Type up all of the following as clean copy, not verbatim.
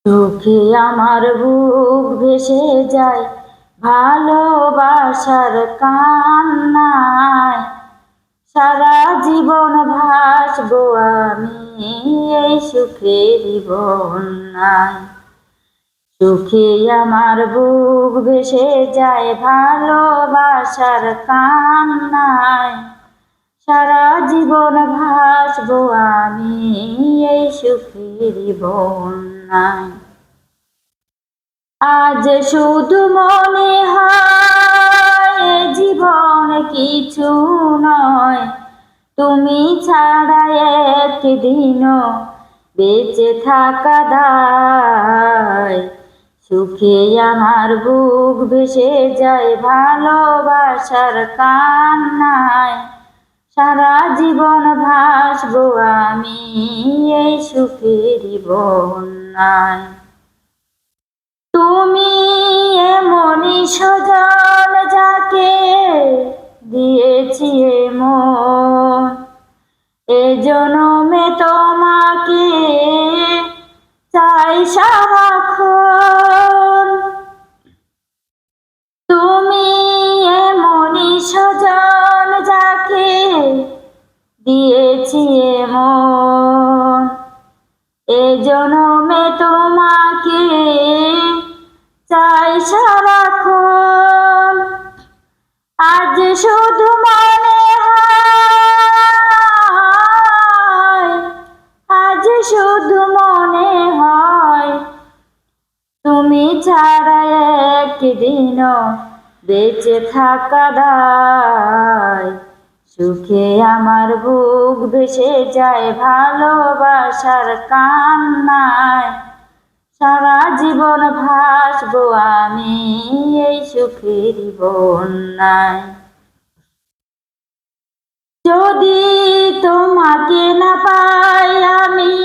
সুখে আমার বুক ভেসে যায় ভালোবাসার কান্নায়। সারা জীবন ভাসবো আমি এই সুখেরই বন্যায়। সুখে আমার বুক ভেসে যায় ভালোবাসার কান্নায়। সারা জীবন ভাসবো আমি এই সুখেরই বন্যায়। আজ শুধু মনে হয় জীবন কিছু নয়, তুমি ছাড়া একদিনও বেঁচে থাকা দায়। সুখে আমার বুক ভেসে যায় ভালোবাসার কান্নায়। সারা জীবন ভাসবো আমি এই সুখেরই বন্যায়। তুমি এমনই সজন যাকে দিয়েছি মন, এ জনমে তোমাকে চাই সারাক্ষণ। তুমি এমনই সজন যাকে দিয়েছি মন, এ জনমে তোমাকে চাই সারাক্ষণ। আজ শুধু মনে হয়, আজ শুধু মনে হয়, তুমি ছাড়া একদিনও বেঁচে থাকা দায়। সুখে আমার বুক ভেসে যায় ভালোবাসার কান্নায়। সারা জীবন ভাসবো আমি এই সুখেরই বন্যায়। যদি তোমাকে না পাই আমি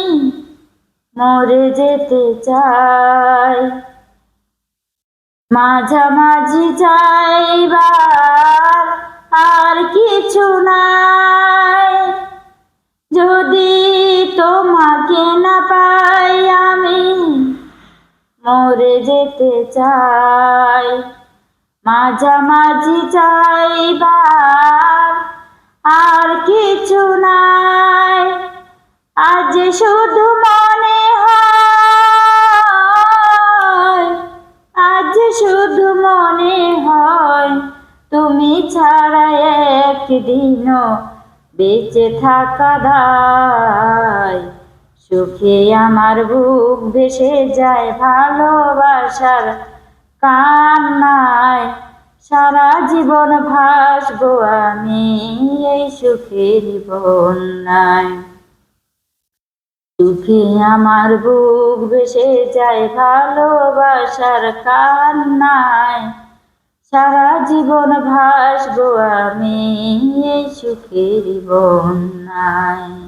মরে যেতে চাই। মাঝামাঝি চাইবার আর কিছু নাই। যদি তোমাকে না পাই আমি মরে যেতে চাই। মাঝামাঝি চাইবার আর কিছু নাই। আজ শুধু মনে হয়, আজ শুধু মনে হয়, তুমি ছাড়া একদিনও বেঁচে থাকা দায়। সুখে আমার বুক ভেসে যায় ভালোবাসার কান্নায়। সারা জীবন ভাসবো আমি এই সুখেরই বন্যায়। সুখে আমার বুক ভেসে যায় ভালোবাসার কান্নায়। সারা জীবন ভাসবো আমি এই সুখেরই বন্যায়।